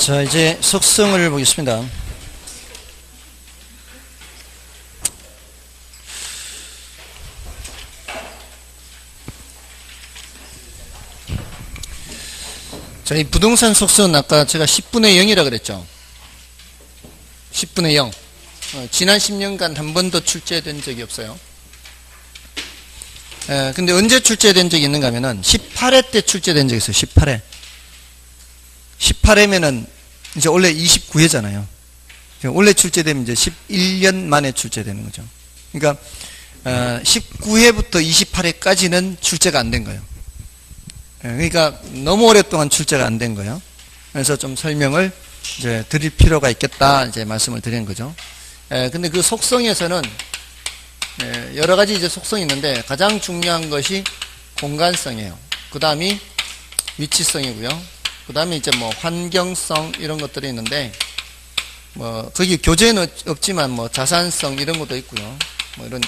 자, 이제 속성을 보겠습니다. 자, 이 부동산 속성은 아까 제가 10분의 0이라 그랬죠. 10분의 0. 지난 10년간 한 번도 출제된 적이 없어요. 근데 언제 출제된 적이 있는가 하면은 18회 때 출제된 적이 있어요. 18회. 18회면은 이제 원래 29회잖아요. 원래 출제되면 이제 11년 만에 출제되는 거죠. 그러니까 19회부터 28회까지는 출제가 안 된 거예요. 그러니까 너무 오랫동안 출제가 안 된 거예요. 그래서 좀 설명을 이제 드릴 필요가 있겠다 이제 말씀을 드리는 거죠. 근데 그 속성에서는 여러 가지 이제 속성이 있는데 가장 중요한 것이 공간성이에요. 그 다음이 위치성이고요. 그 다음에 이제 뭐 환경성 이런 것들이 있는데 뭐 거기 교재는 없지만 뭐 자산성 이런 것도 있고요. 뭐 이런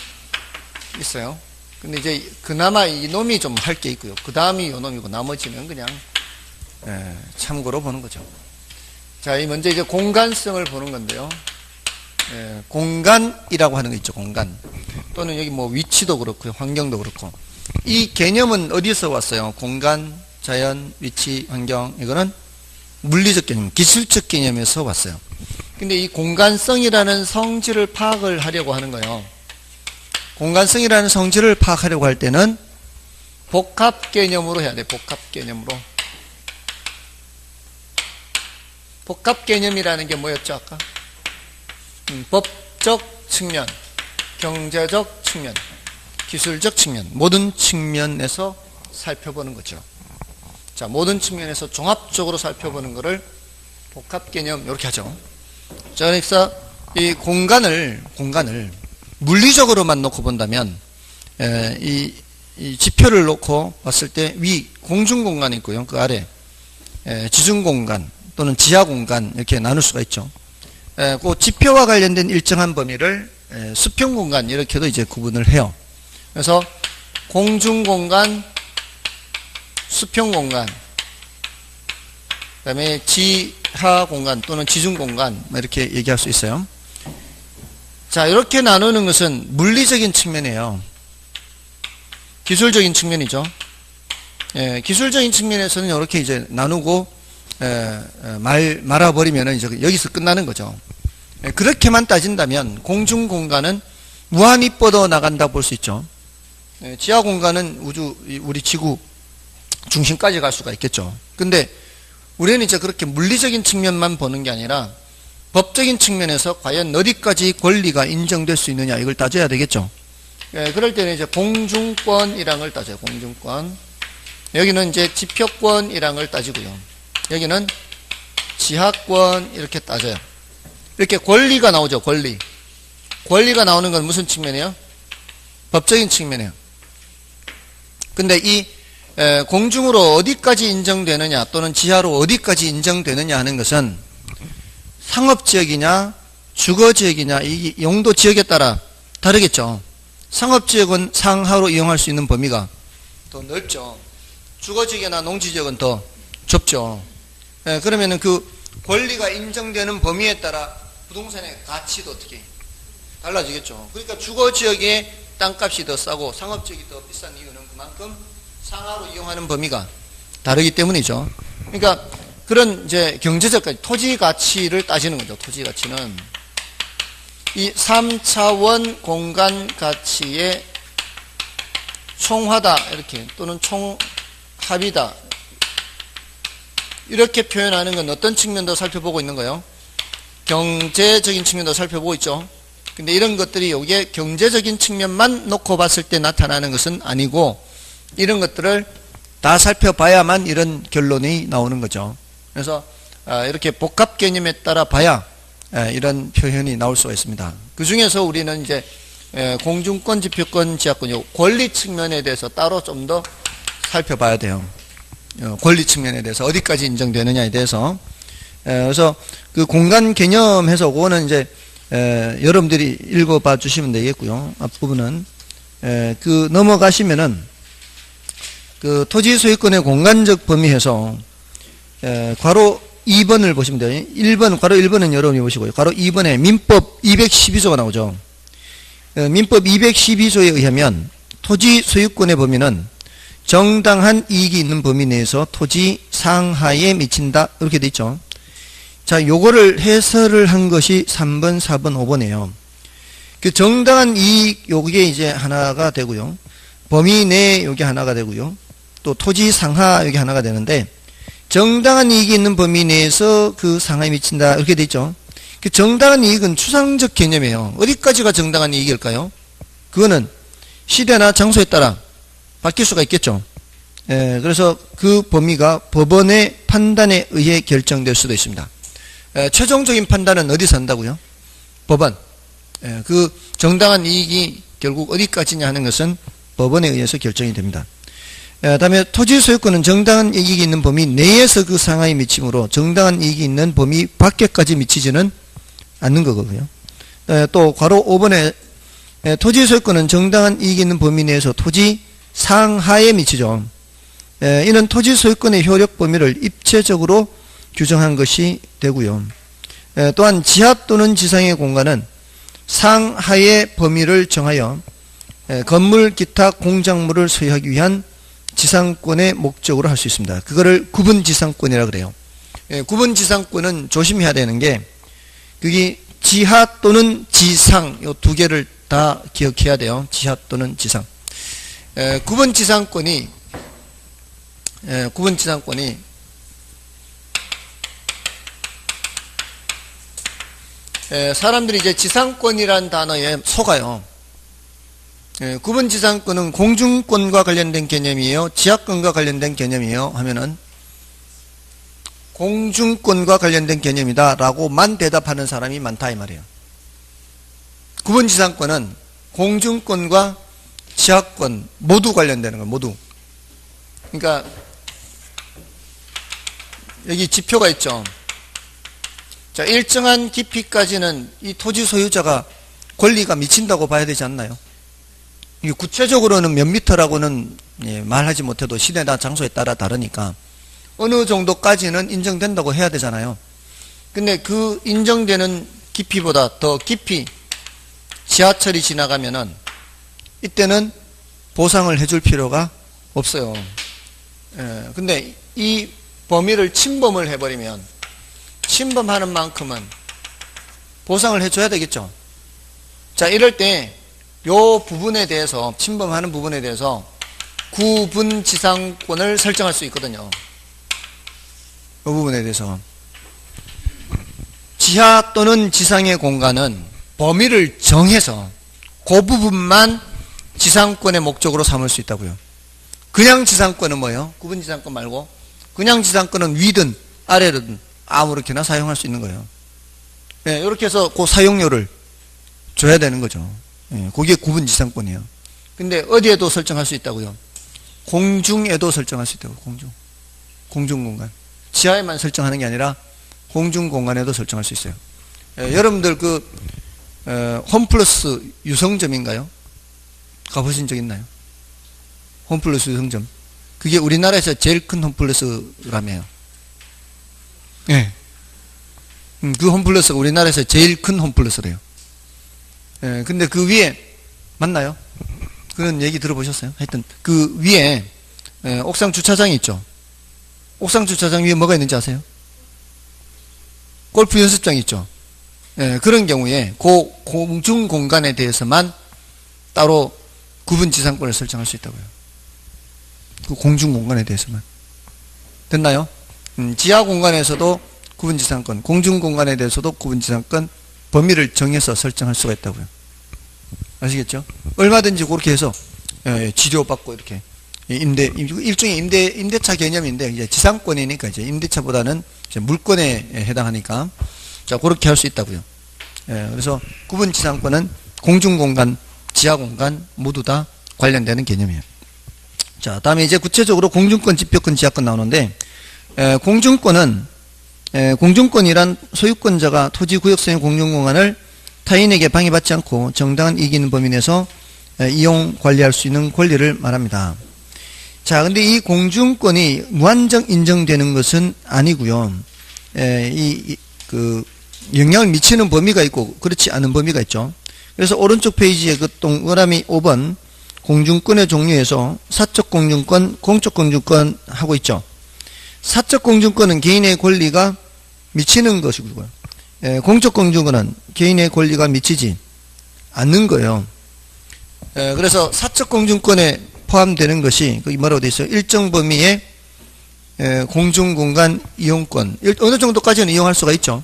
있어요. 근데 이제 그나마 이놈이 좀 할 게 있고요. 그 다음이 요놈이고 나머지는 그냥 참고로 보는 거죠. 자, 이 먼저 이제 공간성을 보는 건데요. 공간이라고 하는 거 있죠. 공간 또는 여기 뭐 위치도 그렇고요. 환경도 그렇고 이 개념은 어디서 왔어요? 공간, 자연, 위치, 환경 이거는 물리적 개념, 기술적 개념에서 왔어요. 근데 이 공간성이라는 성질을 파악을 하려고 하는 거예요. 공간성이라는 성질을 파악하려고 할 때는 복합 개념으로 해야 돼. 복합 개념으로. 복합 개념이라는 게 뭐였죠 아까? 법적 측면, 경제적 측면, 기술적 측면, 모든 측면에서 살펴보는 거죠. 자, 모든 측면에서 종합적으로 살펴보는 것을 복합 개념 이렇게 하죠. 자, 그래서 이 공간을 물리적으로만 놓고 본다면 이 지표를 놓고 봤을 때 위 공중공간이 있고요. 그 아래 지중공간 또는 지하공간 이렇게 나눌 수가 있죠. 그 지표와 관련된 일정한 범위를 수평공간 이렇게도 이제 구분을 해요. 그래서 공중공간, 수평공간, 그 다음에 지하공간 또는 지중공간 이렇게 얘기할 수 있어요. 자, 이렇게 나누는 것은 물리적인 측면이에요. 기술적인 측면이죠. 기술적인 측면에서는 이렇게 이제 나누고 말아버리면 이제 여기서 끝나는 거죠. 그렇게만 따진다면 공중공간은 무한히 뻗어 나간다 볼 수 있죠. 지하공간은 우리 지구 중심까지 갈 수가 있겠죠. 근데 우리는 이제 그렇게 물리적인 측면만 보는 게 아니라 법적인 측면에서 과연 어디까지 권리가 인정될 수 있느냐 이걸 따져야 되겠죠. 그럴 때는 이제 공중권이란 걸 따져요. 공중권. 여기는 이제 지표권이란 걸 따지고요. 여기는 지하권 이렇게 따져요. 이렇게 권리가 나오죠. 권리가 나오는 건 무슨 측면이에요? 법적인 측면이에요. 근데 이 공중으로 어디까지 인정되느냐 또는 지하로 어디까지 인정되느냐 하는 것은 상업지역이냐 주거지역이냐 이 용도지역에 따라 다르겠죠. 상업지역은 상하로 이용할 수 있는 범위가 더 넓죠. 주거지역이나 농지지역은 더 좁죠. 그러면은 그 권리가 인정되는 범위에 따라 부동산의 가치도 어떻게 달라지겠죠. 그러니까 주거지역의 땅값이 더 싸고 상업지역이 더 비싼 이유는 그만큼 상하로 이용하는 범위가 다르기 때문이죠. 그러니까 그런 이제 경제적 토지 가치를 따지는 거죠. 토지 가치는 이 3차원 공간 가치의 총화다 이렇게 또는 총합이다 이렇게 표현하는 건 어떤 측면도 살펴보고 있는 거예요? 경제적인 측면도 살펴보고 있죠. 근데 이런 것들이 여기에 경제적인 측면만 놓고 봤을 때 나타나는 것은 아니고 이런 것들을 다 살펴봐야만 이런 결론이 나오는 거죠. 그래서 이렇게 복합 개념에 따라 봐야 이런 표현이 나올 수가 있습니다. 그 중에서 우리는 이제 공중권, 지표권, 지하권 요 권리 측면에 대해서 따로 좀 더 살펴봐야 돼요. 권리 측면에 대해서 어디까지 인정되느냐에 대해서. 그래서 그 공간 개념해서 그거는 이제 여러분들이 읽어봐 주시면 되겠고요. 앞부분은 그 넘어가시면은 그 토지 소유권의 공간적 범위에서 괄호 2번을 보시면 돼요. 1번, 괄호 1번은 여러분이 보시고요. 괄호 2번에 민법 212조가 나오죠. 민법 212조에 의하면 토지 소유권의 범위는 정당한 이익이 있는 범위 내에서 토지 상하에 미친다. 이렇게 돼 있죠. 자, 요거를 해설을 한 것이 3번, 4번, 5번이에요. 그 정당한 이익, 요게 이제 하나가 되고요. 범위 내 요게 하나가 되고요. 또 토지 상하 요게 하나가 되는데, 정당한 이익이 있는 범위 내에서 그 상하에 미친다. 이렇게 돼 있죠. 그 정당한 이익은 추상적 개념이에요. 어디까지가 정당한 이익일까요? 그거는 시대나 장소에 따라 바뀔 수가 있겠죠. 그래서 그 범위가 법원의 판단에 의해 결정될 수도 있습니다. 최종적인 판단은 어디서 한다고요? 법원. 그 정당한 이익이 결국 어디까지냐 하는 것은 법원에 의해서 결정이 됩니다. 다음에 토지 소유권은 정당한 이익이 있는 범위 내에서 그 상하에 미치므로 정당한 이익이 있는 범위 밖에까지 미치지는 않는 거고요. 또 괄호 5번에 토지 소유권은 정당한 이익이 있는 범위 내에서 토지 상하에 미치죠. 이는 토지 소유권의 효력 범위를 입체적으로 규정한 것이 되고요. 또한 지하 또는 지상의 공간은 상하의 범위를 정하여 건물 기타 공작물을 소유하기 위한 지상권의 목적으로 할 수 있습니다. 그거를 구분지상권이라 그래요. 구분지상권은 조심해야 되는 게 그게 지하 또는 지상 요 두 개를 다 기억해야 돼요. 지하 또는 지상. 구분지상권이 사람들이 이제 지상권이라는 단어에 속아요. 구분지상권은 공중권과 관련된 개념이에요? 지하권과 관련된 개념이에요? 하면은 공중권과 관련된 개념이다 라고만 대답하는 사람이 많다 이 말이에요. 구분지상권은 공중권과 지하권 모두 관련되는 거예요. 모두. 그러니까 여기 지표가 있죠. 자, 일정한 깊이까지는 이 토지 소유자가 권리가 미친다고 봐야 되지 않나요? 이게 구체적으로는 몇 미터라고는 말하지 못해도 시대나 장소에 따라 다르니까 어느 정도까지는 인정된다고 해야 되잖아요. 근데 그 인정되는 깊이보다 더 깊이 지하철이 지나가면은 이때는 보상을 해줄 필요가 없어요. 근데 이 범위를 침범을 해버리면 침범하는 만큼은 보상을 해줘야 되겠죠. 자, 이럴 때 요 부분에 대해서 침범하는 부분에 대해서 구분지상권을 설정할 수 있거든요. 요 부분에 대해서 지하 또는 지상의 공간은 범위를 정해서 그 부분만 지상권의 목적으로 삼을 수 있다고요. 그냥 지상권은 뭐예요? 구분지상권 말고 그냥 지상권은 위든 아래든 아무렇게나 사용할 수 있는 거예요. 이렇게 해서 그 사용료를 줘야 되는 거죠. 그게 구분지상권이에요. 근데 어디에도 설정할 수 있다고요? 공중에도 설정할 수 있다고. 공중공간. 지하에만 설정하는 게 아니라 공중공간에도 설정할 수 있어요. 여러분들 홈플러스 유성점인가요? 가보신 적 있나요? 홈플러스 유성점. 그게 우리나라에서 제일 큰 홈플러스라며요. 그 홈플러스가 우리나라에서 제일 큰 홈플러스래요. 근데 그 위에 맞나요? 그런 얘기 들어보셨어요? 하여튼 그 위에 옥상 주차장이 있죠. 옥상 주차장 위에 뭐가 있는지 아세요? 골프 연습장이 있죠. 그런 경우에 그 공중 공간에 대해서만 따로 구분지상권을 설정할 수 있다고요. 그 공중 공간에 대해서만. 됐나요? 지하 공간에서도 구분지상권, 공중 공간에 대해서도 구분지상권 범위를 정해서 설정할 수가 있다고요. 아시겠죠? 얼마든지 그렇게 해서 지료받고 이렇게 일종의 임대차 개념인데 이제 지상권이니까 이제 임대차보다는 이제 물권에 해당하니까 자 그렇게 할 수 있다고요. 그래서 구분지상권은 공중공간, 지하공간 모두 다 관련되는 개념이에요. 자, 다음에 이제 구체적으로 공중권, 지표권, 지하권 나오는데 공중권이란 소유권자가 토지구역성의 공중공간을 타인에게 방해받지 않고 정당한 이익 있는 범위 내에서 이용 관리할 수 있는 권리를 말합니다. 자, 근데 이 공중권이 무한정 인정되는 것은 아니고요. 그 영향을 미치는 범위가 있고 그렇지 않은 범위가 있죠. 그래서 오른쪽 페이지에 그 동그라미 5번 공중권의 종류에서 사적 공중권, 공적 공중권 하고 있죠. 사적 공중권은 개인의 권리가 미치는 것이고요. 공적 공중권은 개인의 권리가 미치지 않는 거예요. 그래서 사적 공중권에 포함되는 것이 거기 뭐라고 되어 있어요? 일정 범위의 공중공간 이용권, 어느 정도까지는 이용할 수가 있죠.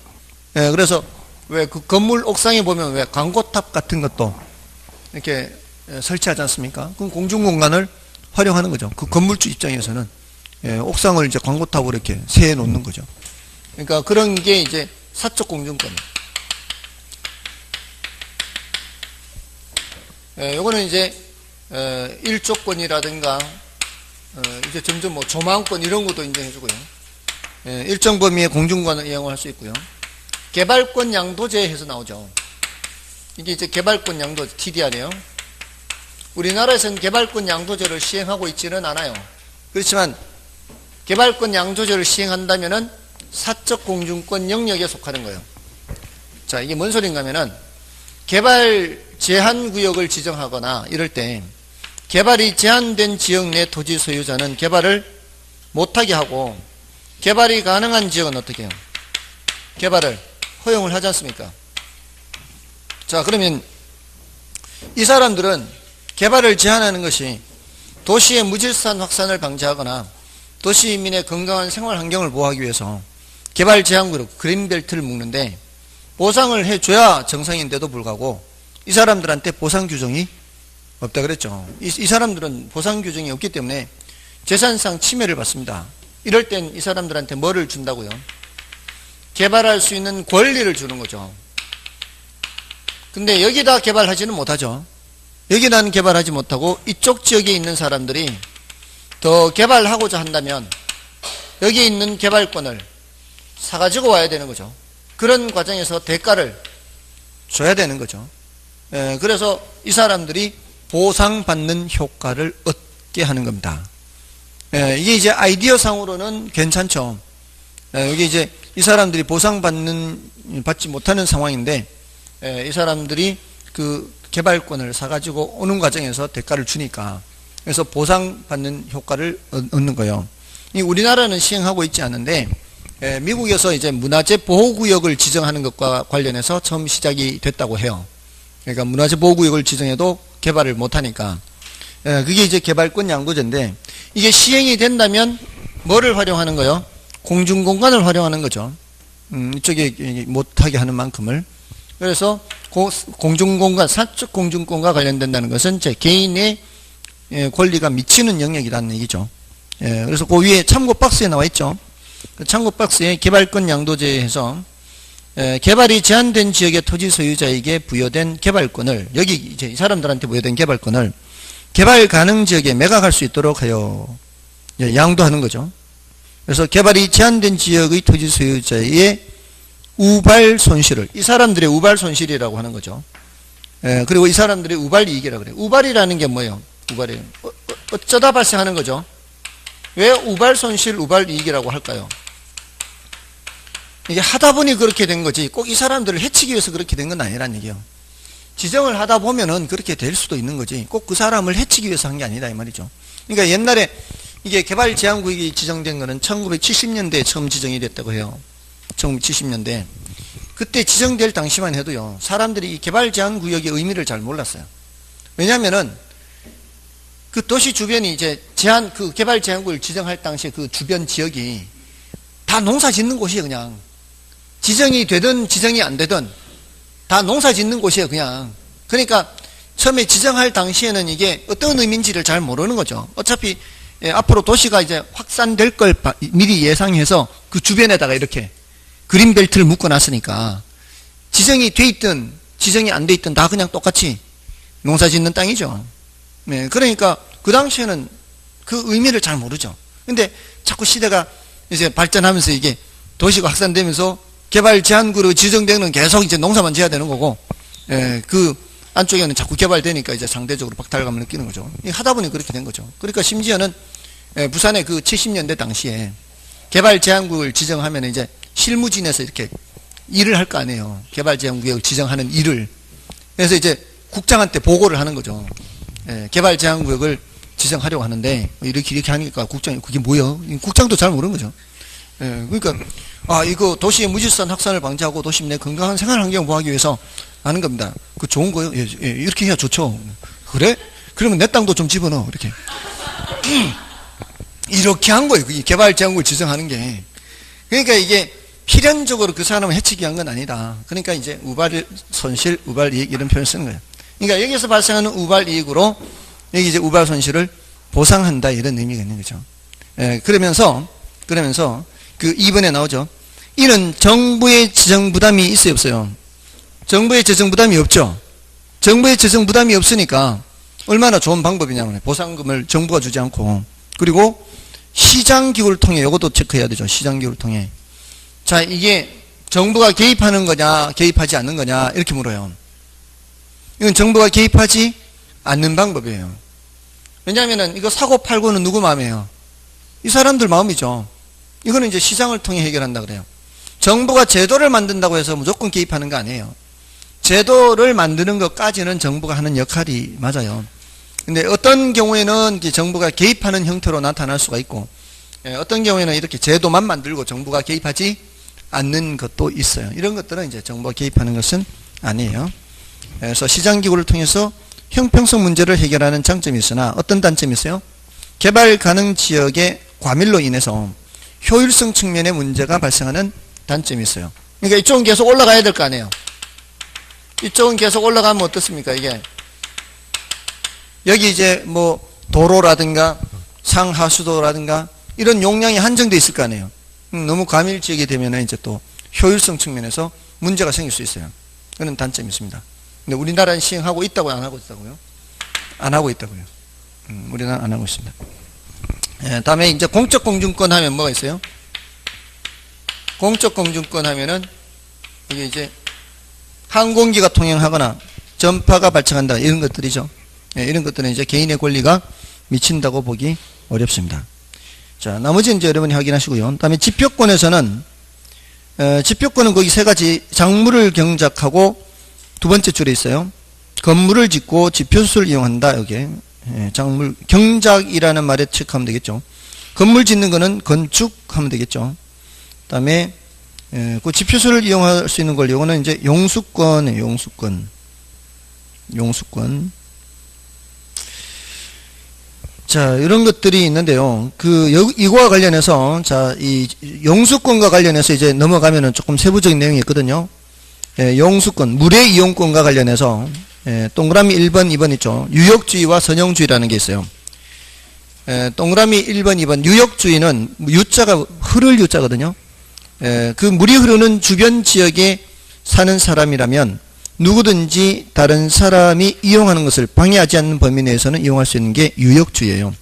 그래서 왜 그 건물 옥상에 보면 왜 광고탑 같은 것도 이렇게 설치하지 않습니까? 그럼 공중공간을 활용하는 거죠. 그 건물주 입장에서는 옥상을 이제 광고탑으로 이렇게 세해 놓는 거죠. 그러니까 그런 게 이제 사적 공중권. 요거는 이제 일조권이라든가 이제 점점 뭐 조망권 이런 것도 인정해주고요. 일정 범위의 공중권을 이용할 수 있고요. 개발권 양도제 해서 나오죠. 이게 이제 개발권 양도제 TDR이에요. 우리나라에서는 개발권 양도제를 시행하고 있지는 않아요. 그렇지만 개발권 양도제를 시행한다면은 사적 공중권 영역에 속하는 거예요. 자, 이게 뭔 소린가 하면은 개발 제한 구역을 지정하거나 이럴 때 개발이 제한된 지역 내 토지 소유자는 개발을 못하게 하고 개발이 가능한 지역은 어떻게 해요? 개발을 허용을 하지 않습니까? 자, 그러면 이 사람들은 개발을 제한하는 것이 도시의 무질서한 확산을 방지하거나 도시민의 건강한 생활 환경을 보호하기 위해서 개발 제한구역 그린벨트를 묶는데 보상을 해줘야 정상인데도 불구하고 이 사람들한테 보상 규정이 없다 그랬죠. 이 사람들은 보상 규정이 없기 때문에 재산상 침해를 받습니다. 이럴 땐 이 사람들한테 뭐를 준다고요? 개발할 수 있는 권리를 주는 거죠. 근데 여기다 개발하지는 못하죠. 여기다는 개발하지 못하고 이쪽 지역에 있는 사람들이 더 개발하고자 한다면 여기 있는 개발권을 사가지고 와야 되는 거죠. 그런 과정에서 대가를 줘야 되는 거죠. 그래서 이 사람들이 보상받는 효과를 얻게 하는 겁니다. 이게 이제 아이디어 상으로는 괜찮죠. 여기 이제 이 사람들이 받지 못하는 상황인데, 이 사람들이 그 개발권을 사가지고 오는 과정에서 대가를 주니까, 그래서 보상받는 효과를 얻는 거예요. 우리나라는 시행하고 있지 않은데, 미국에서 이제 문화재 보호구역을 지정하는 것과 관련해서 처음 시작이 됐다고 해요. 그러니까 문화재 보호구역을 지정해도 개발을 못하니까, 그게 이제 개발권 양도제인데, 이게 시행이 된다면 뭐를 활용하는 거예요? 공중공간을 활용하는 거죠. 이쪽에 못하게 하는 만큼을. 그래서 공중공간, 사적 공중권과 관련된다는 것은 제 개인의 권리가 미치는 영역이라는 얘기죠. 그래서 그 위에 참고 박스에 나와 있죠. 그 참고 박스에 개발권 양도제에서 개발이 제한된 지역의 토지 소유자에게 부여된 개발권을, 여기 이제 이 사람들한테 부여된 개발권을 개발 가능 지역에 매각할 수 있도록 하여 양도하는 거죠. 그래서 개발이 제한된 지역의 토지 소유자의 우발 손실을, 이 사람들의 우발 손실이라고 하는 거죠. 그리고 이 사람들의 우발 이익이라고 그래요. 우발이라는 게 뭐예요? 우발이 어쩌다 발생하는 거죠. 왜 우발 손실, 우발 이익이라고 할까요? 이게 하다 보니 그렇게 된 거지 꼭 이 사람들을 해치기 위해서 그렇게 된 건 아니란 얘기예요. 지정을 하다 보면은 그렇게 될 수도 있는 거지 꼭 그 사람을 해치기 위해서 한 게 아니다 이 말이죠. 그러니까 옛날에 이게 개발 제한구역이 지정된 거는 1970년대에 처음 지정이 됐다고 해요. 1970년대. 그때 지정될 당시만 해도요, 사람들이 이 개발 제한구역의 의미를 잘 몰랐어요. 왜냐면은 그 도시 주변이 이제 그 개발 제한구역을 지정할 당시에 그 주변 지역이 다 농사 짓는 곳이에요, 그냥. 지정이 되든 지정이 안 되든 다 농사 짓는 곳이에요, 그냥. 그러니까 처음에 지정할 당시에는 이게 어떤 의미인지를 잘 모르는 거죠. 어차피 앞으로 도시가 이제 확산될 걸 미리 예상해서 그 주변에다가 이렇게 그린벨트를 묶어놨으니까 지정이 돼 있든 지정이 안 돼 있든 다 그냥 똑같이 농사 짓는 땅이죠. 그러니까 그 당시에는 그 의미를 잘 모르죠. 근데 자꾸 시대가 이제 발전하면서 이게 도시가 확산되면서 개발 제한구로 지정되는 계속 이제 농사만 지어야 되는 거고, 그 안쪽에는 자꾸 개발되니까 이제 상대적으로 박탈감을 느끼는 거죠. 하다 보니 그렇게 된 거죠. 그러니까 심지어는 부산의 그 70년대 당시에 개발 제한구를 지정하면 이제 실무진에서 이렇게 일을 할 거 아니에요. 개발제한구역을 지정하는 일을. 그래서 이제 국장한테 보고를 하는 거죠. 예, 개발제한구역을 지정하려고 하는데 이렇게 하니까 국장이 그게 뭐야? 국장도 잘 모르는 거죠. 예, 그러니까 이거 도시의 무질서한 확산을 방지하고 도심 내 건강한 생활 환경을 보호하기 위해서 하는 겁니다. 그 좋은 거요? 예, 예, 이렇게 해야 좋죠. 그래? 그러면 내 땅도 좀 집어넣어. 이렇게. 이렇게 한 거예요. 개발제한구역을 지정하는 게. 그러니까 이게 필연적으로 그 사람을 해치기 위한 건 아니다. 그러니까 이제 우발 손실, 우발 이익 이런 표현을 쓰는 거예요. 그러니까 여기서 발생하는 우발 이익으로 여기 이제 우발 손실을 보상한다 이런 의미가 있는 거죠. 예, 그러면서 그 2번에 나오죠. 이는 정부의 재정 부담이 있어요, 없어요? 정부의 재정 부담이 없죠. 정부의 재정 부담이 없으니까 얼마나 좋은 방법이냐면 보상금을 정부가 주지 않고 그리고 시장기구를 통해 이것도 체크해야 되죠. 시장기구를 통해. 자, 이게 정부가 개입하는 거냐 개입하지 않는 거냐 이렇게 물어요. 이건 정부가 개입하지 않는 방법이에요. 왜냐하면 이거 사고 팔고는 누구 마음이에요? 이 사람들 마음이죠. 이거는 이제 시장을 통해 해결한다 그래요. 정부가 제도를 만든다고 해서 무조건 개입하는 거 아니에요. 제도를 만드는 것까지는 정부가 하는 역할이 맞아요. 근데 어떤 경우에는 정부가 개입하는 형태로 나타날 수가 있고 어떤 경우에는 이렇게 제도만 만들고 정부가 개입하지 않는 것도 있어요. 이런 것들은 이제 정부가 개입하는 것은 아니에요. 그래서 시장기구를 통해서 형평성 문제를 해결하는 장점이 있으나 어떤 단점이 있어요? 개발 가능 지역의 과밀로 인해서 효율성 측면의 문제가 발생하는 단점이 있어요. 그러니까 이쪽은 계속 올라가야 될 거 아니에요. 이쪽은 계속 올라가면 어떻습니까? 이게 여기 이제 뭐 도로라든가 상하수도라든가 이런 용량이 한정되어 있을 거 아니에요. 너무 과밀 지역이 되면 이제 또 효율성 측면에서 문제가 생길 수 있어요. 그런 단점이 있습니다. 근데 우리나라는 시행하고 있다고요? 안 하고 있다고요? 안 하고 있다고요. 우리나라는 안 하고 있습니다. 예, 다음에 이제 공적 공중권 하면 뭐가 있어요? 공적 공중권 하면은 이게 이제 항공기가 통행하거나 전파가 발생한다 이런 것들이죠. 예, 이런 것들은 이제 개인의 권리가 미친다고 보기 어렵습니다. 자, 나머지는 이제 여러분이 확인하시고요. 다음에 지표권에서는 지표권은 거기 세 가지 작물을 경작하고 두 번째 줄에 있어요. 건물을 짓고 지표수를 이용한다. 여기에 작물 경작이라는 말에 체크하면 되겠죠. 건물 짓는 거는 건축하면 되겠죠. 그다음에 그 지표수를 이용할 수 있는 걸 이거는 이제 용수권이에요. 용수권. 자, 이런 것들이 있는데요. 이거와 관련해서, 자, 이 용수권과 관련해서 이제 넘어가면은 조금 세부적인 내용이 있거든요. 용수권, 물의 이용권과 관련해서, 동그라미 1번, 2번 있죠. 유역주의와 선용주의라는 게 있어요. 동그라미 1번, 2번, 유역주의는 유자가 흐를 유자거든요. 그 물이 흐르는 주변 지역에 사는 사람이라면 누구든지 다른 사람이 이용하는 것을 방해하지 않는 범위 내에서는 이용할 수 있는 게 유역주의예요.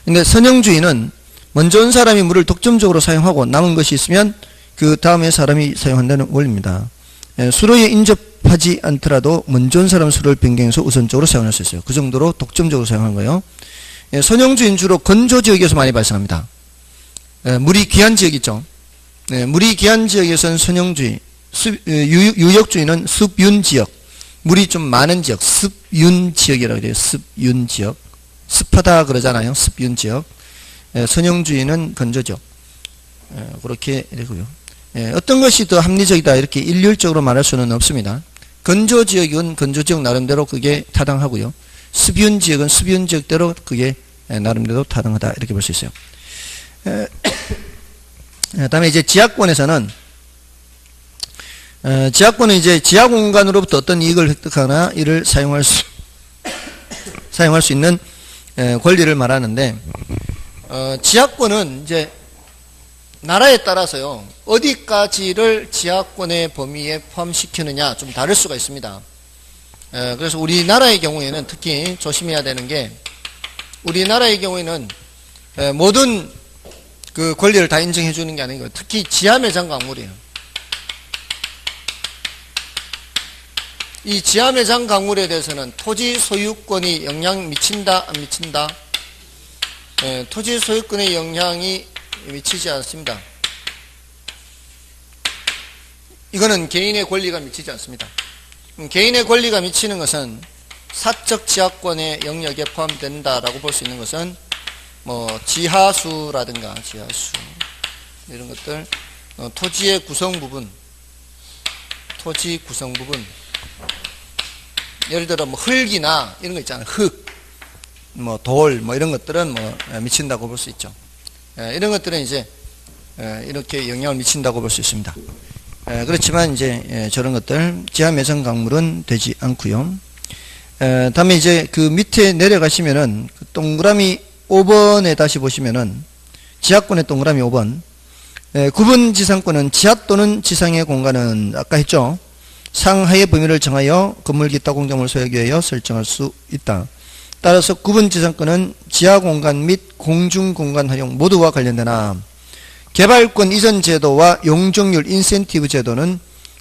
근데 선형주의는 먼저 온 사람이 물을 독점적으로 사용하고 남은 것이 있으면 그 다음에 사람이 사용한다는 원리입니다. 수로에 인접하지 않더라도 먼저 온 사람 수로를 변경해서 우선적으로 사용할 수 있어요. 그 정도로 독점적으로 사용하는 거예요. 선형주의는 주로 건조지역에서 많이 발생합니다. 물이 귀한 지역 있죠. 물이 귀한 지역에서는 선형주의, 유역주의는 습윤지역, 물이 좀 많은 지역, 습윤지역이라고 그래요. 습윤지역. 습하다 그러잖아요. 습윤지역. 선형주의는 건조지역. 그렇게 되고요. 어떤 것이 더 합리적이다 이렇게 일률적으로 말할 수는 없습니다. 건조지역은 건조지역 나름대로 그게 타당하고요. 습윤지역은 습윤지역대로 그게 나름대로 타당하다 이렇게 볼 수 있어요. 다음에 이제 지하권에서는 지하권은 이제 지하 공간으로부터 어떤 이익을 획득하거나 이를 사용할 수 있는 권리를 말하는데 지하권은 이제 나라에 따라서요 어디까지를 지하권의 범위에 포함시키느냐 좀 다를 수가 있습니다. 그래서 우리나라의 경우에는 특히 조심해야 되는 게 우리나라의 경우에는 모든 그 권리를 다 인정해 주는 게 아니고 특히 지하매장 강물이에요. 이 지하매장 강물에 대해서는 토지 소유권이 영향 미친다 안 미친다? 토지 소유권의 영향이 미치지 않습니다. 이거는 개인의 권리가 미치지 않습니다. 개인의 권리가 미치는 것은 사적 지하권의 영역에 포함된다라고 볼 수 있는 것은 뭐 지하수라든가 지하수 이런 것들, 토지의 구성 부분, 토지 구성 부분, 예를 들어 뭐 흙이나 이런 거 있잖아요. 흙, 뭐 돌, 뭐 이런 것들은 뭐 미친다고 볼 수 있죠. 이런 것들은 이제 이렇게 영향을 미친다고 볼 수 있습니다. 그렇지만 이제 저런 것들 지하 매성 강물은 되지 않고요. 다음에 이제 그 밑에 내려가시면은 그 동그라미 5번에 다시 보시면은 지하권의 동그라미 5번, 구분 지상권은 지하 또는 지상의 공간은 아까 했죠. 상하의 범위를 정하여 건물 기타 공작물 소유하기 위하여 설정할 수 있다. 따라서 구분 지상권은 지하 공간 및 공중 공간 활용 모두와 관련되나 개발권 이전 제도와 용적률 인센티브 제도는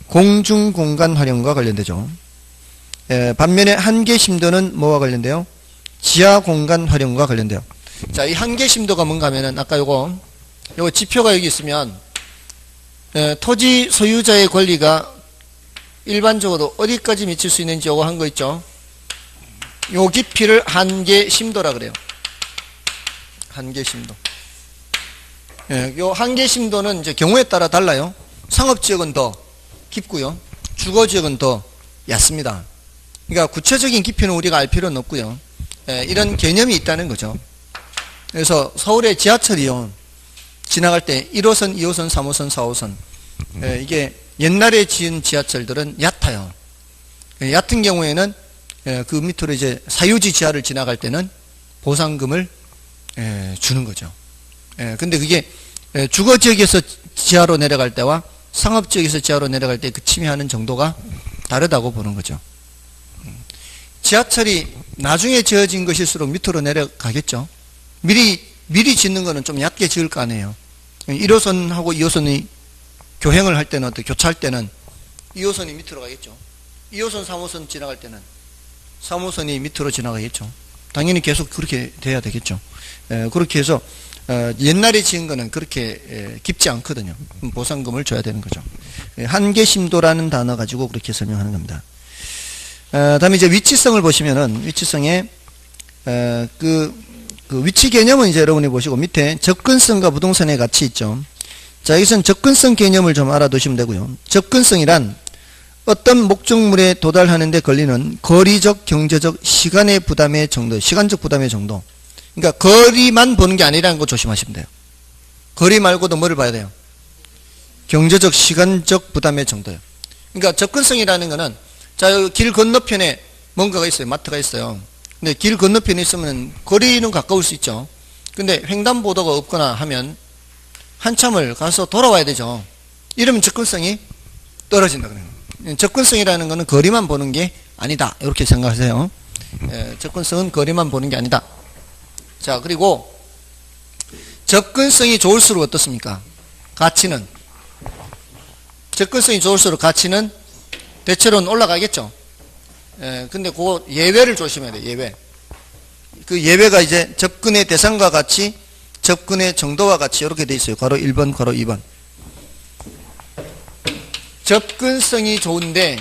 공중 공간 활용과 관련되죠. 반면에 한계 심도는 뭐와 관련돼요? 지하 공간 활용과 관련돼요. 자, 이 한계 심도가 뭔가 하면은 아까 요거 지표가 여기 있으면 토지 소유자의 권리가 일반적으로 어디까지 미칠 수 있는지 요거 한 거 있죠. 요 깊이를 한계 심도라 그래요. 한계 심도. 요 한계 심도는 이제 경우에 따라 달라요. 상업지역은 더 깊고요. 주거지역은 더 얕습니다. 그러니까 구체적인 깊이는 우리가 알 필요는 없고요. 이런 개념이 있다는 거죠. 그래서 서울의 지하철이요, 지나갈 때 1호선, 2호선, 3호선, 4호선, 이게 옛날에 지은 지하철들은 얕아요. 얕은 경우에는 그 밑으로 이제 사유지 지하를 지나갈 때는 보상금을 주는 거죠. 근데 그게 주거지역에서 지하로 내려갈 때와 상업지역에서 지하로 내려갈 때 그 침해하는 정도가 다르다고 보는 거죠. 지하철이 나중에 지어진 것일수록 밑으로 내려가겠죠. 미리 짓는 거는 좀 얕게 지을 거 아니에요. 1호선하고 2호선이 교행을 할 때는, 교차할 때는 2호선이 밑으로 가겠죠. 2호선, 3호선 지나갈 때는 3호선이 밑으로 지나가겠죠. 당연히 계속 그렇게 돼야 되겠죠. 그렇게 해서 옛날에 지은 거는 그렇게 깊지 않거든요. 보상금을 줘야 되는 거죠. 한계심도라는 단어 가지고 그렇게 설명하는 겁니다. 다음에 이제 위치성을 보시면은 위치성에 그 위치 개념은 이제 여러분이 보시고 밑에 접근성과 부동산의 가치 있죠. 자, 여기서는 접근성 개념을 좀 알아두시면 되고요. 접근성이란 어떤 목적물에 도달하는 데 걸리는 거리적, 경제적, 시간의 부담의 정도, 시간적 부담의 정도. 그러니까 거리만 보는 게 아니라는 거 조심하시면 돼요. 거리 말고도 뭐를 봐야 돼요? 경제적, 시간적 부담의 정도요. 그러니까 접근성이라는 거는, 자, 길 건너편에 뭔가가 있어요. 마트가 있어요. 근데 길 건너편에 있으면 거리는 가까울 수 있죠. 근데 횡단보도가 없거나 하면 한참을 가서 돌아와야 되죠. 이러면 접근성이 떨어진다 그래요. 접근성이라는 것은 거리만 보는 게 아니다, 이렇게 생각하세요. 접근성은 거리만 보는 게 아니다. 자, 그리고 접근성이 좋을수록 어떻습니까? 가치는, 접근성이 좋을수록 가치는 대체로는 올라가겠죠. 근데 그 예외를 조심해야 돼요. 예외. 그 예외가 이제 접근의 대상과 같이, 접근의 정도와 같이 이렇게 돼 있어요. 괄호 1번, 괄호 2번. 접근성이 좋은데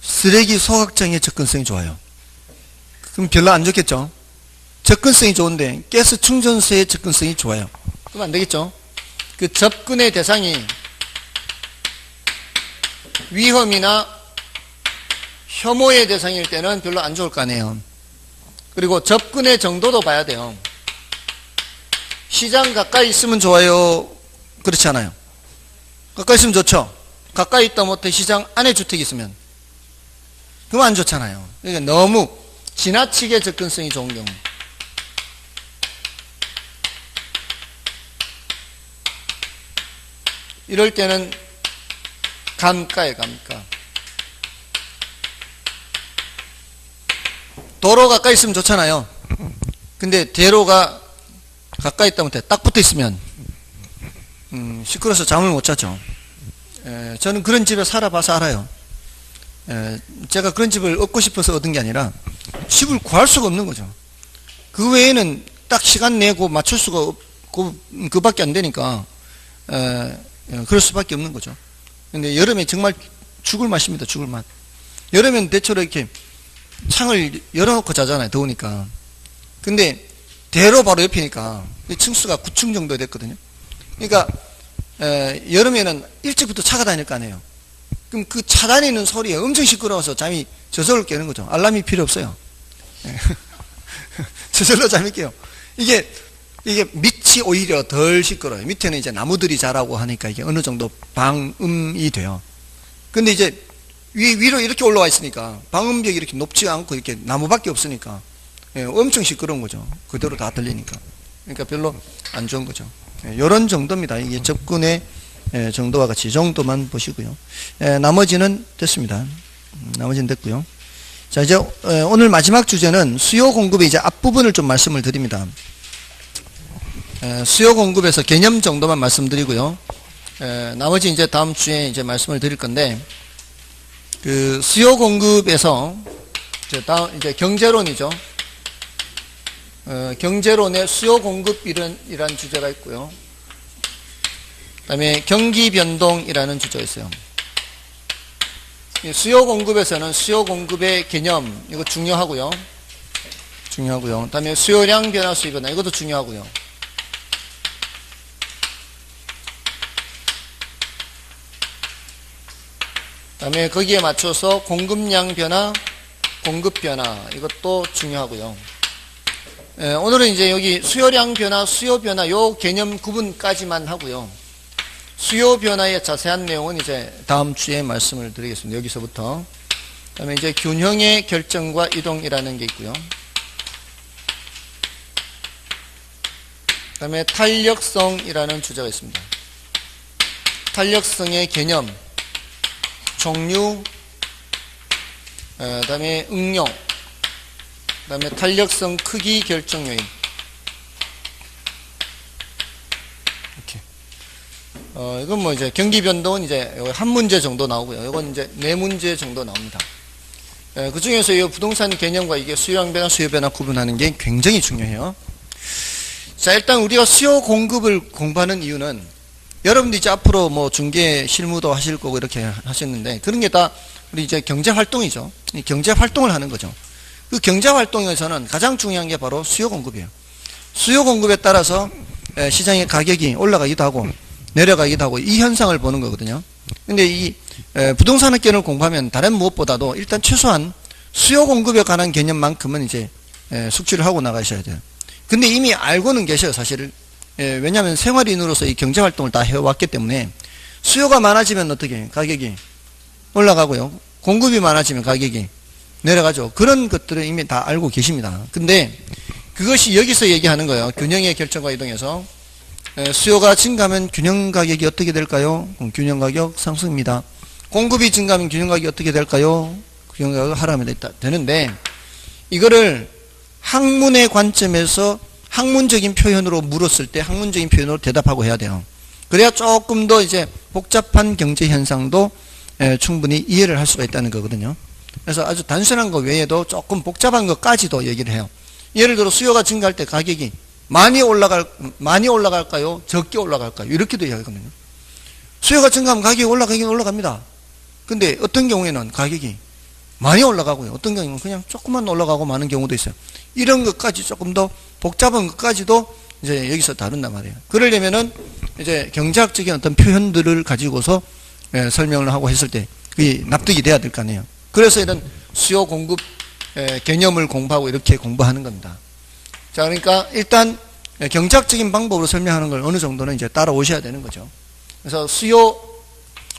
쓰레기 소각장의 접근성이 좋아요. 그럼 별로 안 좋겠죠. 접근성이 좋은데 가스 충전소의 접근성이 좋아요. 그럼 안 되겠죠. 그 접근의 대상이 위험이나 혐오의 대상일 때는 별로 안 좋을 거 아니에요. 그리고 접근의 정도도 봐야 돼요. 시장 가까이 있으면 좋아요, 그렇지 않아요? 가까이 있으면 좋죠. 가까이 있다 못해 시장 안에 주택이 있으면 그건 안 좋잖아요. 그러니까 너무 지나치게 접근성이 좋은 경우, 이럴 때는 감가예요. 감가. 도로 가까이 있으면 좋잖아요. 근데 대로가 가까이 있다 못해 딱 붙어 있으면 시끄러워서 잠을 못 자죠. 저는 그런 집에 살아봐서 알아요. 제가 그런 집을 얻고 싶어서 얻은 게 아니라 집을 구할 수가 없는 거죠. 그 외에는 딱 시간 내고 맞출 수가 없고 그밖에 안 되니까 그럴 수밖에 없는 거죠. 근데 여름에 정말 죽을 맛입니다. 죽을 맛. 여름엔 대체로 이렇게 창을 열어놓고 자잖아요. 더우니까. 근데 대로 바로 옆이니까 층수가 9층 정도 됐거든요. 그러니까 여름에는 일찍부터 차가 다닐 거 아니에요. 그럼 그 차 다니는 소리에 엄청 시끄러워서 잠이 저절로 깨는 거죠. 알람이 필요 없어요. 저절로 잠이 깨요. 이게 밑이 오히려 덜 시끄러워요. 밑에는 이제 나무들이 자라고 하니까 이게 어느 정도 방음이 돼요. 근데 이제 위로 이렇게 올라와 있으니까 방음벽이 이렇게 높지 않고 이렇게 나무밖에 없으니까 엄청 시끄러운 거죠. 그대로 다 들리니까. 그러니까 별로 안 좋은 거죠. 이런 정도입니다. 이게 접근의 정도와 같이 이 정도만 보시고요. 나머지는 됐습니다. 나머지는 됐고요. 자, 이제 오늘 마지막 주제는 수요 공급의 이제 앞부분을 좀 말씀을 드립니다. 수요 공급에서 개념 정도만 말씀드리고요. 나머지 이제 다음 주에 이제 말씀을 드릴 건데, 그 수요 공급에서 이제 경제론이죠. 경제론의 수요 공급이란 주제가 있고요. 그 다음에 경기 변동이라는 주제가 있어요. 수요 공급에서는 수요 공급의 개념, 이거 중요하고요. 그 다음에 수요량 변화, 수요 변화, 이것도 중요하고요. 그 다음에 거기에 맞춰서 공급량 변화, 공급 변화, 이것도 중요하고요. 오늘은 이제 여기 수요량 변화, 수요 변화, 요 개념 구분까지만 하고요. 수요 변화의 자세한 내용은 이제 다음 주에 말씀을 드리겠습니다. 여기서부터. 그 다음에 이제 균형의 결정과 이동이라는 게 있고요. 그 다음에 탄력성이라는 주제가 있습니다. 탄력성의 개념, 종류, 그 다음에 응용, 그 다음에 탄력성 크기 결정 요인. 이건 뭐 이제 경기 변동은 이제 한 문제 정도 나오고요. 이건 이제 네 문제 정도 나옵니다. 그 중에서 이 부동산 개념과 이게 수요량 변화, 수요 변화 구분하는 게 굉장히 중요해요. 자, 일단 우리가 수요 공급을 공부하는 이유는 여러분들 이제 앞으로 뭐 중개 실무도 하실 거고 이렇게 하셨는데 그런 게 다 우리 이제 경제 활동이죠. 이 경제 활동을 하는 거죠. 그 경제 활동에서는 가장 중요한 게 바로 수요 공급이에요. 수요 공급에 따라서 시장의 가격이 올라가기도 하고 내려가기도 하고 이 현상을 보는 거거든요. 근데 이 부동산 학개론을 공부하면 다른 무엇보다도 일단 최소한 수요 공급에 관한 개념만큼은 이제 숙지를 하고 나가셔야 돼요. 근데 이미 알고는 계셔요, 사실. 왜냐하면 생활인으로서 이 경제 활동을 다 해왔기 때문에 수요가 많아지면 어떻게 가격이 올라가고요. 공급이 많아지면 가격이 내려가죠. 그런 것들을 이미 다 알고 계십니다. 근데 그것이 여기서 얘기하는 거예요. 균형의 결정과 이동에서 수요가 증가하면 균형 가격이 어떻게 될까요? 균형 가격 상승입니다. 공급이 증가하면 균형 가격이 어떻게 될까요? 균형 가격 하락하면 되는데 이거를 학문의 관점에서 학문적인 표현으로 물었을 때 학문적인 표현으로 대답하고 해야 돼요. 그래야 조금 더 이제 복잡한 경제 현상도 충분히 이해를 할 수가 있다는 거거든요. 그래서 아주 단순한 것 외에도 조금 복잡한 것까지도 얘기를 해요. 예를 들어 수요가 증가할 때 가격이 많이 올라갈까요? 적게 올라갈까요? 이렇게도 이야기하거든요. 수요가 증가하면 가격이 올라가긴 올라갑니다. 근데 어떤 경우에는 가격이 많이 올라가고요. 어떤 경우는 그냥 조금만 올라가고 많은 경우도 있어요. 이런 것까지 조금 더 복잡한 것까지도 이제 여기서 다룬단 말이에요. 그러려면은 이제 경제학적인 어떤 표현들을 가지고서 설명을 하고 했을 때 그게 납득이 돼야 될 거 아니에요. 그래서 이런 수요 공급 개념을 공부하고 이렇게 공부하는 겁니다. 자, 그러니까 일단 경제학적인 방법으로 설명하는 걸 어느 정도는 이제 따라오셔야 되는 거죠. 그래서 수요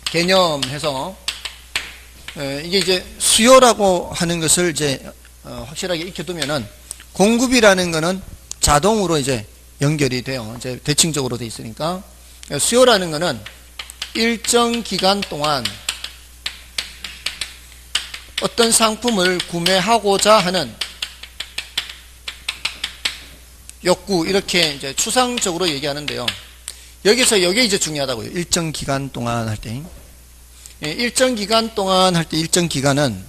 개념해서 이게 이제 수요라고 하는 것을 이제 확실하게 익혀두면은 공급이라는 거는 자동으로 이제 연결이 돼요. 이제 대칭적으로 돼 있으니까 수요라는 거는 일정 기간 동안 어떤 상품을 구매하고자 하는 욕구, 이렇게 이제 추상적으로 얘기하는데요. 여기서 이게 이제 중요하다고요. 일정 기간 동안 할 때. 일정 기간 동안 할 때 일정 기간은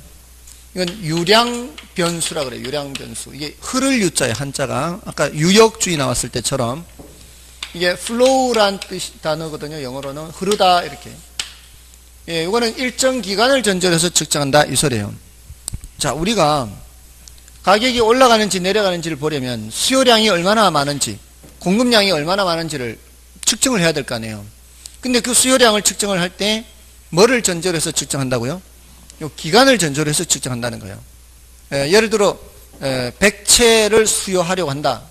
이건 유량 변수라 그래요. 유량 변수. 이게 흐를 유자예요. 한자가. 아까 유역주의 나왔을 때처럼 이게 flow란 단어거든요. 영어로는 흐르다 이렇게. 예, 이거는 일정 기간을 전제로 해서 측정한다 이 소리예요. 자, 우리가 가격이 올라가는지 내려가는지를 보려면 수요량이 얼마나 많은지, 공급량이 얼마나 많은지를 측정을 해야 될 거 아니에요. 근데 그 수요량을 측정을 할 때 뭐를 전제로 해서 측정한다고요? 요 기간을 전제로 해서 측정한다는 거예요. 예를 들어 100채를 수요하려고 한다.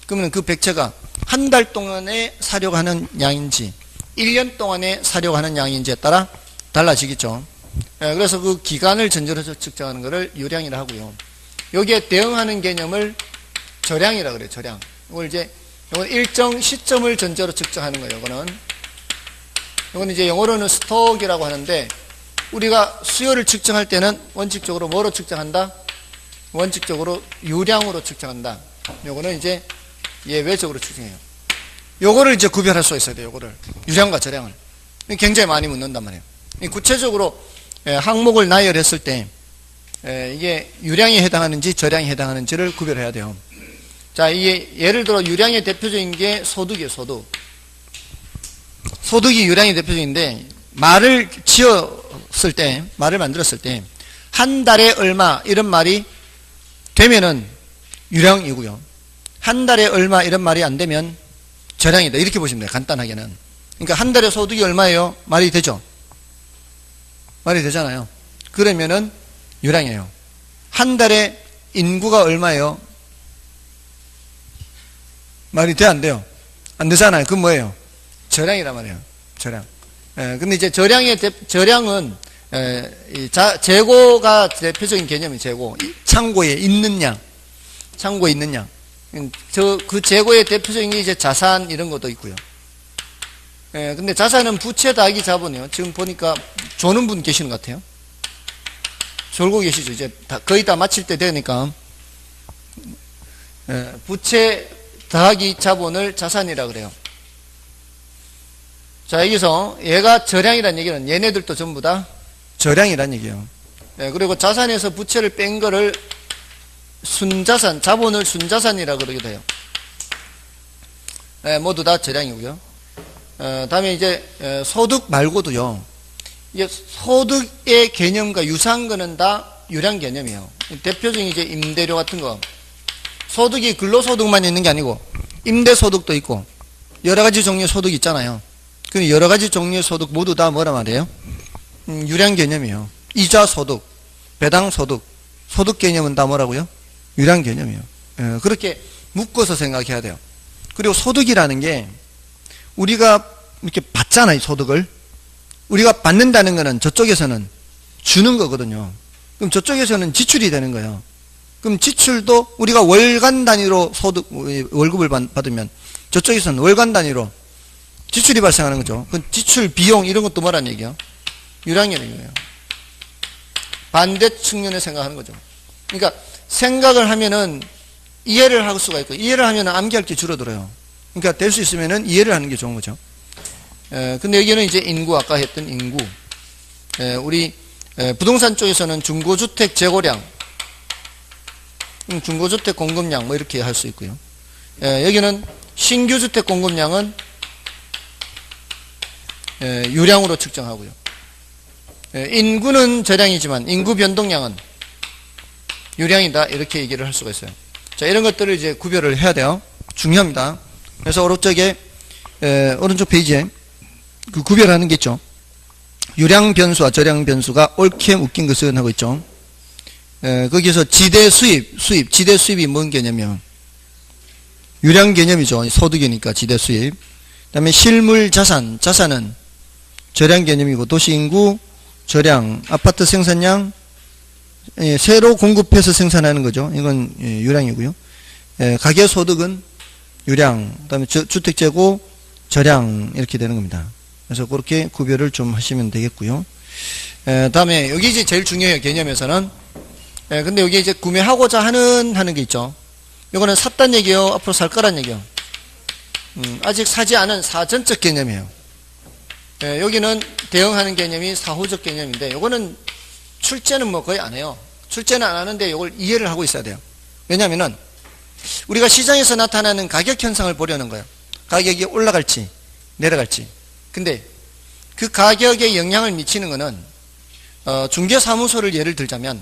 그러면 그 100채가 한 달 동안에 사려고 하는 양인지 1년 동안에 사려고 하는 양인지에 따라 달라지겠죠. 그래서 그 기간을 전제로 해서 측정하는 것을 유량이라 하고요. 여기에 대응하는 개념을 저량이라 그래요. 저량. 이건 일정 시점을 전제로 측정하는 거예요. 이거는 이제 영어로는 스톡이라고 하는데, 우리가 수요를 측정할 때는 원칙적으로 뭐로 측정한다? 원칙적으로 유량으로 측정한다. 요거는 이제 예외적으로 측정해요. 요거를 이제 구별할 수 있어야 돼요. 요거를. 유량과 저량을. 굉장히 많이 묻는단 말이에요. 구체적으로 항목을 나열했을 때 이게 유량에 해당하는지 저량에 해당하는지를 구별해야 돼요. 자, 이게 예를 들어 유량의 대표적인 게 소득이에요. 소득이 유량의 대표적인데, 말을 지었을 때, 말을 만들었을 때 한 달에 얼마 이런 말이 되면은 유량이고요. 한 달에 얼마 이런 말이 안 되면 저량이다. 이렇게 보시면 돼요. 간단하게는. 그러니까 한 달에 소득이 얼마예요? 말이 되죠? 말이 되잖아요. 그러면은 유량이에요. 한 달에 인구가 얼마예요? 말이 돼, 안 돼요? 안 되잖아요. 그건 뭐예요? 저량이란 말이에요. 저량. 근데 이제 저량은 재고가 대표적인 개념이 재고. 창고에 있는 양. 창고에 있는 양. 그 재고의 대표적인 게 이제 자산 이런 것도 있고요. 근데 자산은 부채 더하기 자본이요. 지금 보니까 조는 분 계시는 것 같아요. 졸고 계시죠. 이제 거의 다 마칠 때 되니까. 부채 더하기 자본을 자산이라 그래요. 자, 여기서 얘가 저량이라는 얘기는 얘네들도 전부 다 저량이라는 얘기예요. 그리고 자산에서 부채를 뺀 거를 순자산, 자본을 순자산이라 그러기도 해요. 모두 다 저량이고요. 다음에 이제 소득 말고도요. 이게 소득의 개념과 유사한 거는 다 유량 개념이에요. 대표적인 이제 임대료 같은 거. 소득이 근로소득만 있는 게 아니고 임대소득도 있고 여러 가지 종류의 소득이 있잖아요. 그 여러 가지 종류의 소득 모두 다 뭐라 말이에요? 유량 개념이에요. 이자 소득, 배당 소득, 소득 개념은 다 뭐라고요? 유량 개념이에요. 그렇게 묶어서 생각해야 돼요. 그리고 소득이라는 게 우리가 이렇게 받잖아요, 소득을. 우리가 받는다는 거는 저쪽에서는 주는 거거든요. 그럼 저쪽에서는 지출이 되는 거예요. 그럼 지출도 우리가 월간 단위로 월급을 받으면 저쪽에서는 월간 단위로 지출이 발생하는 거죠. 그 지출 비용 이런 것도 뭐란 얘기예요? 유량이에요. 반대 측면에 생각하는 거죠. 그러니까 생각을 하면은 이해를 할 수가 있고, 이해를 하면은 암기할 게 줄어들어요. 그러니까 될 수 있으면은 이해를 하는 게 좋은 거죠. 근데 여기는 이제 인구, 아까 했던 인구. 우리 부동산 쪽에서는 중고주택 재고량, 중고주택 공급량 뭐 이렇게 할 수 있고요. 여기는 신규주택 공급량은 유량으로 측정하고요. 인구는 저량이지만 인구 변동량은 유량이다 이렇게 얘기를 할 수가 있어요. 자, 이런 것들을 이제 구별을 해야 돼요. 중요합니다. 그래서 오른쪽 페이지에 그 구별하는 게 있죠. 유량 변수와 저량 변수가 옳게 묶인 것은 하고 있죠. 거기서 지대 수입이 뭔 개념이요? 유량 개념이죠. 소득이니까 지대 수입. 그 다음에 실물 자산은 저량 개념이고, 도시인구, 저량, 아파트 생산량, 새로 공급해서 생산하는 거죠. 이건 유량이고요. 가계소득은 유량, 그 다음에 주택재고, 저량 이렇게 되는 겁니다. 그래서 그렇게 구별을 좀 하시면 되겠고요. 다음에 여기 이제 제일 중요해요. 개념에서는. 근데 여기 이제 구매하고자 하는 게 있죠. 이거는 샀단 얘기요, 앞으로 살 거란 얘기요. 아직 사지 않은 사전적 개념이에요. 여기는 대응하는 개념이 사후적 개념인데, 요거는 출제는 뭐 거의 안 해요. 출제는 안 하는데 이걸 이해를 하고 있어야 돼요. 왜냐면은 우리가 시장에서 나타나는 가격 현상을 보려는 거예요. 가격이 올라갈지 내려갈지. 근데 그 가격에 영향을 미치는 것은 중개사무소를 예를 들자면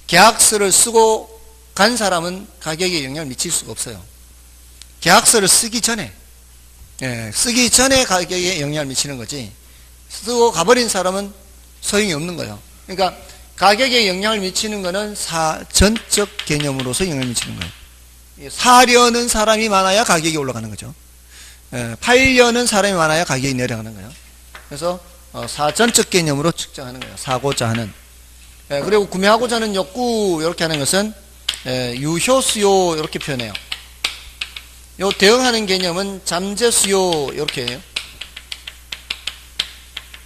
계약서를 쓰고 간 사람은 가격에 영향을 미칠 수가 없어요. 계약서를 쓰기 전에 가격에 영향을 미치는 거지, 쓰고 가버린 사람은 소용이 없는 거예요. 그러니까 가격에 영향을 미치는 것은 사전적 개념으로서 영향을 미치는 거예요. 사려는 사람이 많아야 가격이 올라가는 거죠. 팔려는 사람이 많아야 가격이 내려가는 거예요. 그래서 사전적 개념으로 측정하는 거예요. 사고자 하는. 그리고 구매하고자 하는 욕구 이렇게 하는 것은 유효 수요 이렇게 표현해요. 요 대응하는 개념은 잠재 수요 이렇게 해요.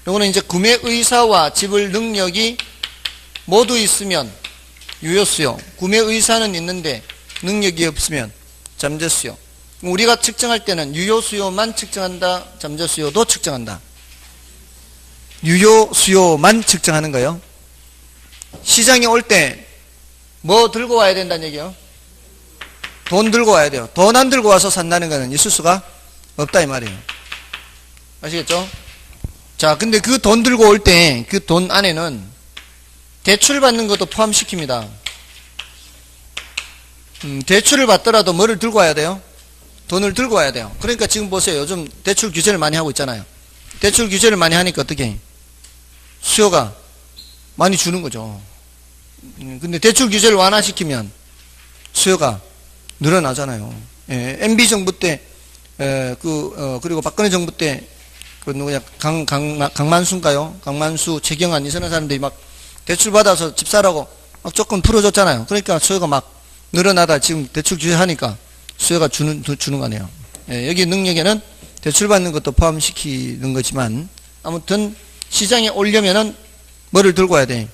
요거는 이제 구매 의사와 지불 능력이 모두 있으면 유효 수요, 구매 의사는 있는데 능력이 없으면 잠재 수요. 우리가 측정할 때는 유효 수요만 측정한다, 잠재 수요도 측정한다. 유효 수요만 측정하는 거예요. 시장에 올 때 뭐 들고 와야 된다는 얘기예요? 돈 들고 와야 돼요. 돈 안 들고 와서 산다는 것은 있을 수가 없다 이 말이에요. 아시겠죠? 자, 근데 그 돈 들고 올 때 그 돈 안에는 대출 받는 것도 포함시킵니다. 대출을 받더라도 뭐를 들고 와야 돼요? 돈을 들고 와야 돼요. 그러니까 지금 보세요. 요즘 대출 규제를 많이 하고 있잖아요. 대출 규제를 많이 하니까 어떻게? 수요가 많이 주는 거죠. 근데 대출 규제를 완화시키면 수요가 늘어나잖아요. MB 정부 때, 그리고 박근혜 정부 때, 누구냐, 강만수인가요? 강만수, 최경환, 이선한 사람들이 막 대출 받아서 집 사라고 막 조금 풀어줬잖아요. 그러니까 수요가 막 늘어나다 지금 대출 규제하니까 수요가 주는 거네요. 여기 능력에는 대출 받는 것도 포함시키는 거지만, 아무튼 시장에 오려면은 뭐를 들고 와야 돼?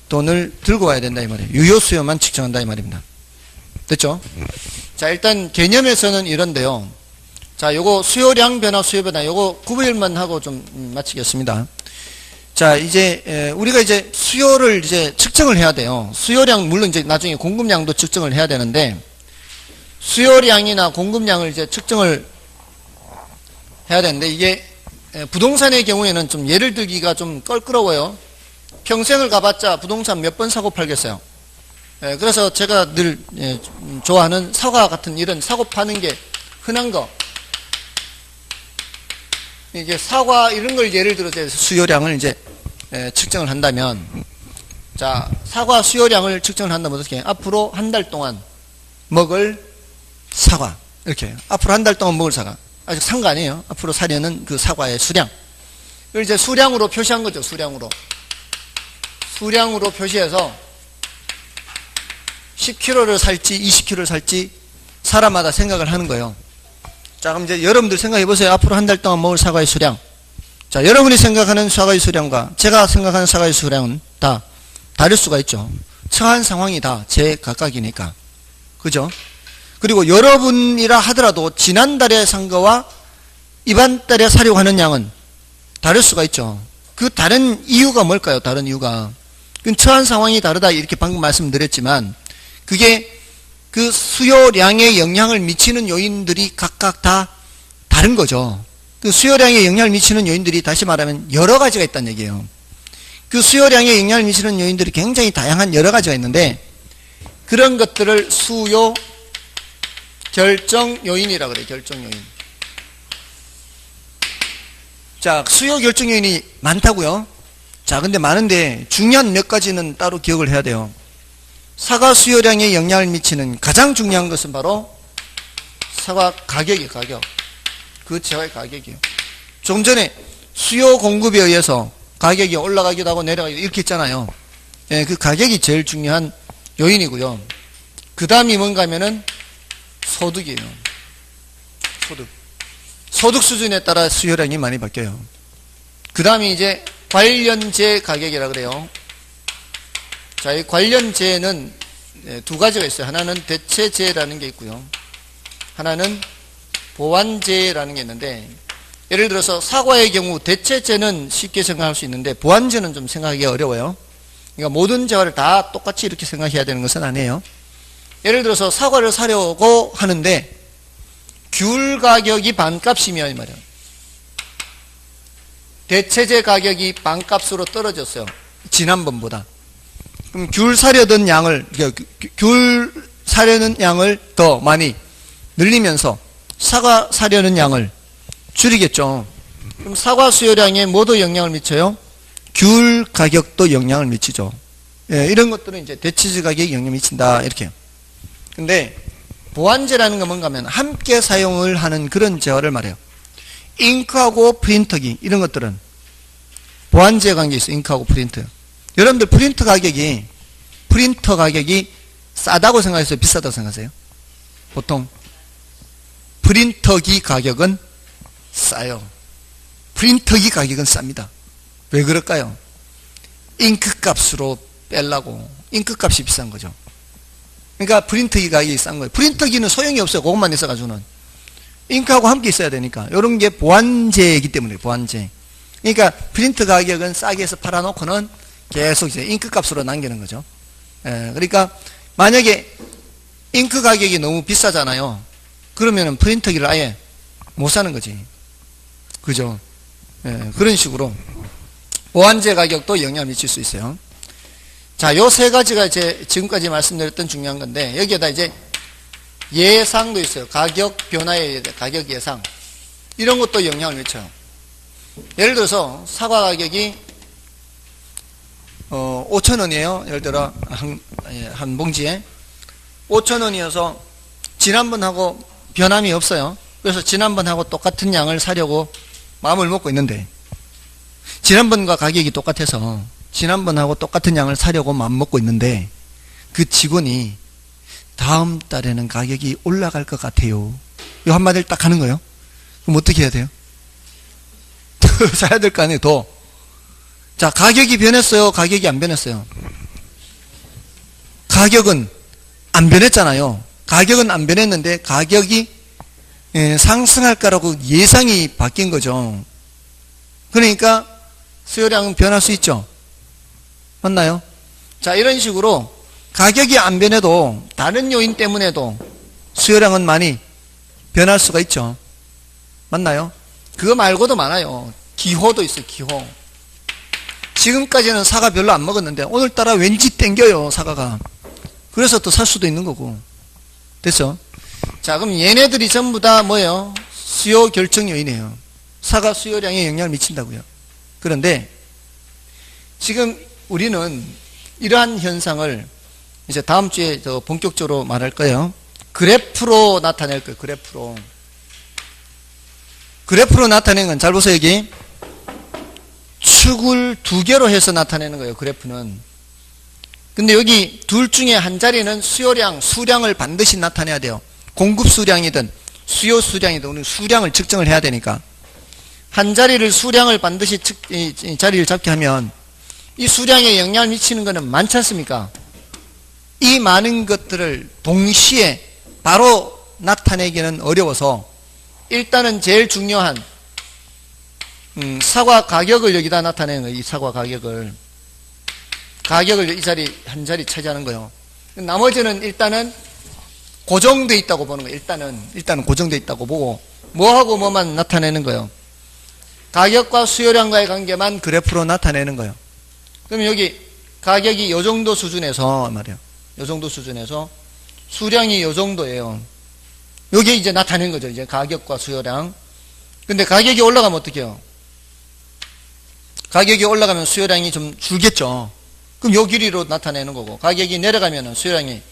돈을 들고 와야 된다 이 말이에요. 유효 수요만 측정한다 이 말입니다. 됐죠? 자, 일단 개념에서는 이런데요. 자, 요거 수요량 변화, 수요 변화, 요거 구별만 하고 좀 마치겠습니다. 자, 이제 우리가 이제 수요를 이제 측정을 해야 돼요. 수요량, 물론 이제 나중에 공급량도 측정을 해야 되는데, 수요량이나 공급량을 이제 측정을 해야 되는데, 이게 부동산의 경우에는 좀 예를 들기가 좀 껄끄러워요. 평생을 가봤자 부동산 몇 번 사고 팔겠어요. 그래서 제가 늘 좋아하는 사과 같은 이런 사고 파는 게 흔한 거, 이게 사과 이런 걸 예를 들어서 수요량을 이제 측정을 한다면, 자, 사과 수요량을 측정을 한다면 어떻게 해요? 앞으로 한 달 동안 먹을 사과 이렇게 해요. 앞으로 한 달 동안 먹을 사과, 아직 산 거 아니에요. 앞으로 사려는 그 사과의 수량, 이걸 이제 수량으로 표시한 거죠. 수량으로 표시해서 10kg를 살지 20kg를 살지 사람마다 생각을 하는 거예요. 자, 그럼 이제 여러분들 생각해 보세요. 앞으로 한 달 동안 먹을 사과의 수량. 자, 여러분이 생각하는 사과의 수량과 제가 생각하는 사과의 수량은 다 다를 수가 있죠. 처한 상황이 다 제각각이니까. 그죠? 그리고 여러분이라 하더라도 지난달에 산 거와 이번 달에 사려고 하는 양은 다를 수가 있죠. 그 다른 이유가 뭘까요? 다른 이유가. 그 처한 상황이 다르다 이렇게 방금 말씀드렸지만, 그게 그 수요량에 영향을 미치는 요인들이 각각 다 다른 거죠. 그 수요량에 영향을 미치는 요인들이 다시 말하면 여러 가지가 있다는 얘기예요. 그 수요량에 영향을 미치는 요인들이 굉장히 다양한 여러 가지가 있는데, 그런 것들을 수요 결정 요인이라고 그래요. 결정 요인. 자, 수요 결정 요인이 많다고요? 자, 근데 많은데 중요한 몇 가지는 따로 기억을 해야 돼요. 사과 수요량에 영향을 미치는 가장 중요한 것은 바로 사과 가격이에요. 가격. 그 제과의 가격이에요. 좀 전에 수요 공급에 의해서 가격이 올라가기도 하고 내려가기도 이렇게 있잖아요. 그 가격이 제일 중요한 요인이고요. 그 다음이 뭔가 하면은 소득이에요. 소득 수준에 따라 수요량이 많이 바뀌어요. 그 다음이 이제 관련재 가격이라 그래요. 자, 이 관련재는 두 가지가 있어요. 하나는 대체재라는 게 있고요. 하나는 보완재라는 게 있는데, 예를 들어서 사과의 경우 대체재는 쉽게 생각할 수 있는데 보완재는 좀 생각하기가 어려워요. 그러니까 모든 재화를 다 똑같이 이렇게 생각해야 되는 것은 아니에요. 예를 들어서 사과를 사려고 하는데 귤 가격이 반값이면 이 말이야. 대체재 가격이 반값으로 떨어졌어요. 지난번보다. 그럼 귤 사려던 양을 더 많이 늘리면서 사과 사려는 양을 줄이겠죠. 그럼 사과 수요량에 뭐도 영향을 미쳐요? 귤 가격도 영향을 미치죠. 예, 이런 것들은 이제 대체재 가격에 영향을 미친다 이렇게. 근데 보완제라는 건 뭔가 하면 함께 사용을 하는 그런 재화를 말해요. 잉크하고 프린터기 이런 것들은 보완제 관계 있어요. 잉크하고 프린터. 여러분들 프린터 가격이 싸다고 생각하세요? 비싸다고 생각하세요? 보통 프린터기 가격은 싸요. 프린터기 가격은 쌉니다. 왜 그럴까요? 잉크 값으로 빼려고. 잉크 값이 비싼 거죠. 그러니까 프린터기 가격이 싼 거예요. 프린터기는 소용이 없어요. 그것만 있어가지고는. 잉크하고 함께 있어야 되니까. 이런 게 보완제이기 때문에 보완제. 그러니까 프린터 가격은 싸게 해서 팔아놓고는 계속 이제 잉크 값으로 남기는 거죠. 예, 그러니까 만약에 잉크 가격이 너무 비싸잖아요. 그러면은 프린터기를 아예 못 사는 거지. 그죠? 예, 그런 식으로 보완제 가격도 영향을 미칠 수 있어요. 자, 요 세 가지가 이제 지금까지 말씀드렸던 중요한 건데, 여기에다 이제 예상도 있어요. 가격 변화에 가격 예상. 이런 것도 영향을 미쳐요. 예를 들어서 사과 가격이 5,000원이에요. 예를 들어 한 봉지에 5,000원이어서 지난번하고 변함이 없어요. 그래서 지난번하고 똑같은 양을 사려고 마음을 먹고 있는데, 지난번과 가격이 똑같아서 지난번하고 똑같은 양을 사려고 마음 먹고 있는데, 그 직원이 다음 달에는 가격이 올라갈 것 같아요. 이 한마디를 딱 하는 거예요. 그럼 어떻게 해야 돼요? 더 사야 될 거 아니에요, 더. 자, 가격이 변했어요? 가격이 안 변했어요? 가격은 안 변했잖아요. 가격은 안 변했는데, 가격이 상승할 거라고 예상이 바뀐 거죠. 그러니까 수요량은 변할 수 있죠. 맞나요? 자, 이런 식으로 가격이 안 변해도 다른 요인 때문에도 수요량은 많이 변할 수가 있죠. 맞나요? 그거 말고도 많아요. 기호도 있어요. 기호. 지금까지는 사과 별로 안 먹었는데 오늘따라 왠지 땡겨요. 사과가. 그래서 또 살 수도 있는 거고. 됐죠? 자, 그럼 얘네들이 전부 다 뭐예요? 수요 결정 요인이에요. 사과 수요량에 영향을 미친다고요. 그런데 지금 우리는 이러한 현상을 이제 다음 주에 더 본격적으로 말할 거예요. 그래프로 나타낼 거예요. 그래프로. 그래프로 나타내는 건 잘 보세요. 여기 축을 두 개로 해서 나타내는 거예요. 그래프는. 근데 여기 둘 중에 한 자리는 수요량, 수량을 반드시 나타내야 돼요. 공급 수량이든 수요 수량이든 우리는 수량을 측정을 해야 되니까. 한 자리를 수량을 반드시 이 자리를 잡게 하면 이 수량에 영향을 미치는 것은 많지 않습니까? 이 많은 것들을 동시에 바로 나타내기는 어려워서 일단은 제일 중요한 사과 가격을 여기다 나타내는 거예요. 이 사과 가격을 이 자리 한 자리 차지하는 거예요. 나머지는 일단은 고정되어 있다고 보는 거예요. 일단은 고정되어 있다고 보고 뭐하고 뭐만 나타내는 거예요. 가격과 수요량과의 관계만 그래프로 나타내는 거예요. 그러면 여기 가격이 요 정도 수준에서 말이에요. 요 정도 수준에서 수량이 요 정도예요. 여기 이제 나타낸 거죠. 이제 가격과 수요량. 근데 가격이 올라가면 어떻게 해요? 가격이 올라가면 수요량이 좀 줄겠죠. 그럼 요 길이로 나타내는 거고, 가격이 내려가면 수요량이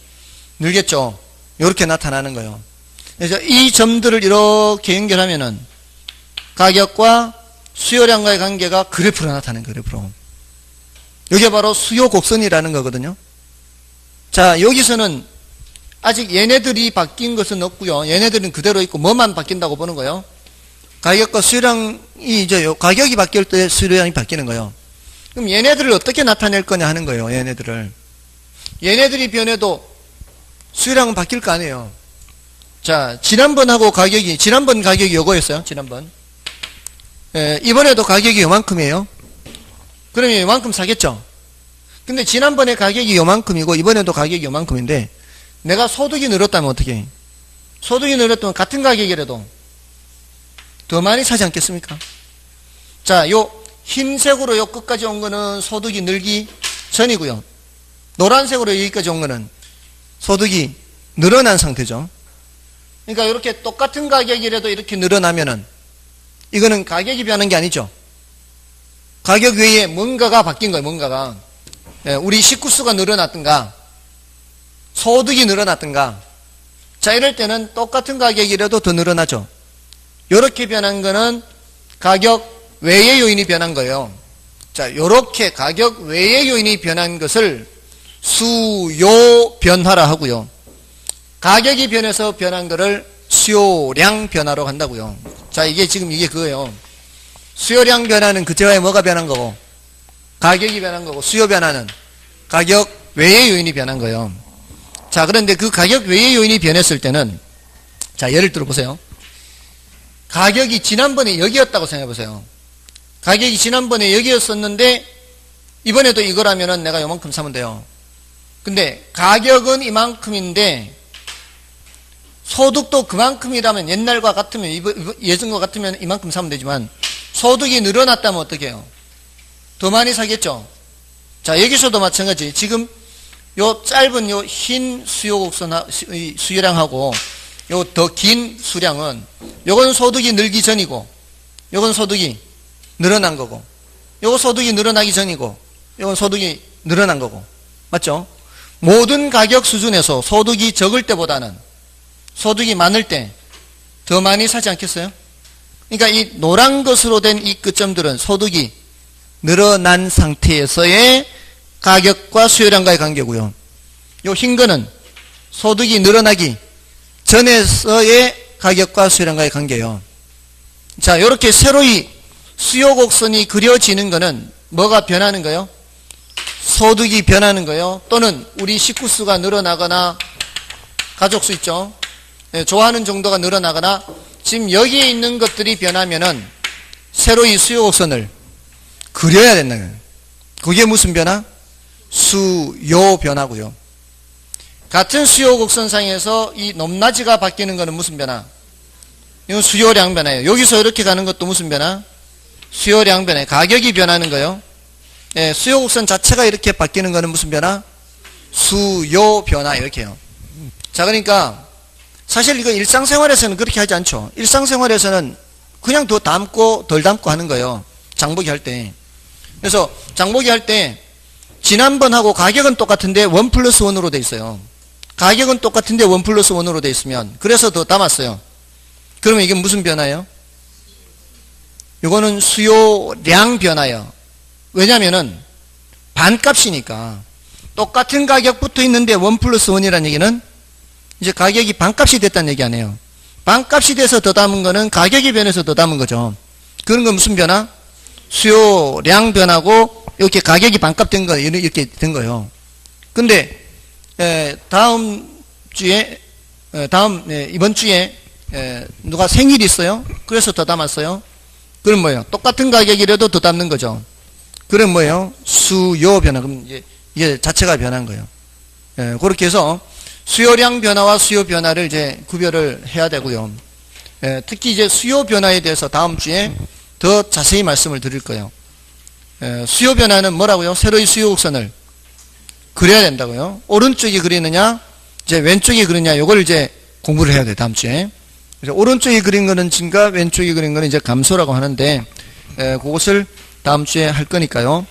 늘겠죠. 이렇게 나타나는 거예요. 그래서 이 점들을 이렇게 연결하면은 가격과 수요량과의 관계가 그래프로 나타나는 그래프로. 이게 바로 수요 곡선이라는 거거든요. 자, 여기서는 아직 얘네들이 바뀐 것은 없고요. 얘네들은 그대로 있고 뭐만 바뀐다고 보는 거예요. 가격과 수요량이 이제 가격이 바뀔 때 수요량이 바뀌는 거예요. 그럼 얘네들을 어떻게 나타낼 거냐 하는 거예요. 얘네들이 변해도 수요량은 바뀔 거 아니에요. 자, 지난번 가격이 요거였어요. 지난번. 이번에도 가격이 요만큼이에요. 그러면 요만큼 사겠죠. 근데 지난번에 가격이 요만큼이고 이번에도 가격이 요만큼인데 내가 소득이 늘었다면 어떻게 해? 소득이 늘었다면 같은 가격이라도 더 많이 사지 않겠습니까? 자, 요 흰색으로 요 끝까지 온 거는 소득이 늘기 전이고요. 노란색으로 여기까지 온 거는 소득이 늘어난 상태죠. 그러니까 이렇게 똑같은 가격이라도 이렇게 늘어나면은 이거는 가격이 변한 게 아니죠. 가격 외에 뭔가가 바뀐 거예요. 뭔가가. 우리 식구수가 늘어났든가 소득이 늘어났든가. 자, 이럴 때는 똑같은 가격이라도 더 늘어나죠. 이렇게 변한 거는 가격 외의 요인이 변한 거예요. 자, 이렇게 가격 외의 요인이 변한 것을 수요 변화라 하고요. 가격이 변해서 변한 거를 수요량 변화로 한다고요. 자, 이게 지금 이게 그거예요. 수요량 변화는 그때와에 뭐가 변한 거고, 가격이 변한 거고, 수요 변화는 가격 외의 요인이 변한 거예요. 자, 그런데 그 가격 외의 요인이 변했을 때는, 자, 예를 들어 보세요. 가격이 지난번에 여기였다고 생각해 보세요. 가격이 지난번에 여기였었는데 이번에도 이거라면은 내가 요만큼 사면 돼요. 근데 가격은 이만큼인데 소득도 그만큼이라면 옛날과 같으면 예전과 같으면 이만큼 사면 되지만 소득이 늘어났다면 어떻게 해요? 더 많이 사겠죠. 자, 여기서도 마찬가지. 지금 요 짧은 요 흰 수요곡선 수요량하고 요 더 긴 수량은 요건 소득이 늘기 전이고 요건 소득이 늘어난 거고 요거 소득이 늘어나기 전이고 요건 소득이 늘어난 거고 맞죠? 모든 가격 수준에서 소득이 적을 때보다는 소득이 많을 때 더 많이 사지 않겠어요? 그러니까 이 노란 것으로 된 이 끝점들은 소득이 늘어난 상태에서의 가격과 수요량과의 관계고요. 요 흰 거는 소득이 늘어나기 전에서의 가격과 수요량과의 관계예요. 자, 이렇게 새로이 수요 곡선이 그려지는 거는 뭐가 변하는 거예요? 소득이 변하는 거예요. 또는 우리 식구수가 늘어나거나 가족수 있죠. 네, 좋아하는 정도가 늘어나거나 지금 여기에 있는 것들이 변하면은 새로이 수요 곡선을 그려야 된다는 거예요. 그게 무슨 변화? 수요 변화고요. 같은 수요 곡선상에서 이 높낮이가 바뀌는 것은 무슨 변화? 이건 수요량 변화예요. 여기서 이렇게 가는 것도 무슨 변화? 수요량 변화. 가격이 변하는 거예요. 예, 수요 곡선 자체가 이렇게 바뀌는 것은 무슨 변화? 수요 변화 이렇게 해요. 자, 그러니까 사실 이거 일상생활에서는 그렇게 하지 않죠. 일상생활에서는 그냥 더 담고 덜 담고 하는 거예요. 장보기 할 때. 그래서 장보기 할 때 지난번하고 가격은 똑같은데 1 플러스 1으로 돼 있어요. 가격은 똑같은데 1 플러스 1으로 돼 있으면 그래서 더 담았어요. 그러면 이게 무슨 변화예요? 이거는 수요량 변화예요. 왜냐면은 반값이니까 똑같은 가격 붙어 있는데 1 플러스 1이라는 얘기는 이제 가격이 반값이 됐다는 얘기 아니에요. 반값이 돼서 더 담은 거는 가격이 변해서 더 담은 거죠. 그런 건 무슨 변화? 수요량 변화고 이렇게 가격이 반값 된 거 이렇게 된 거예요. 근데 다음 주에 이번 주에 누가 생일이 있어요? 그래서 더 담았어요. 그럼 뭐예요? 똑같은 가격이라도 더 담는 거죠. 그럼 뭐예요? 수요 변화. 그럼 이게 자체가 변한 거예요. 그렇게 해서 수요량 변화와 수요 변화를 이제 구별을 해야 되고요. 특히 이제 수요 변화에 대해서 다음 주에 더 자세히 말씀을 드릴 거예요. 수요 변화는 뭐라고요? 세로의 수요 곡선을 그려야 된다고요. 오른쪽이 그리느냐, 이제 왼쪽이 그리느냐, 요걸 이제 공부를 해야 돼, 다음 주에. 그래서 오른쪽이 그린 거는 증가, 왼쪽이 그린 거는 이제 감소라고 하는데, 그것을 다음 주에 할 거니까요.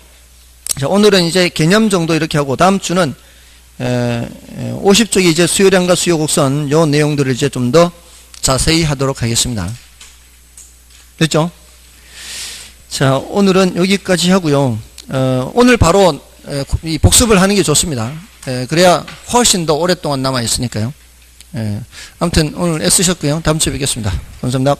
자, 오늘은 이제 개념 정도 이렇게 하고, 다음 주는 50쪽이 이제 수요량과 수요 곡선, 요 내용들을 이제 좀 더 자세히 하도록 하겠습니다. 됐죠? 자, 오늘은 여기까지 하고요. 오늘 바로 이 복습을 하는 게 좋습니다. 그래야 훨씬 더 오랫동안 남아 있으니까요. 아무튼 오늘 애쓰셨고요. 다음 주에 뵙겠습니다. 감사합니다.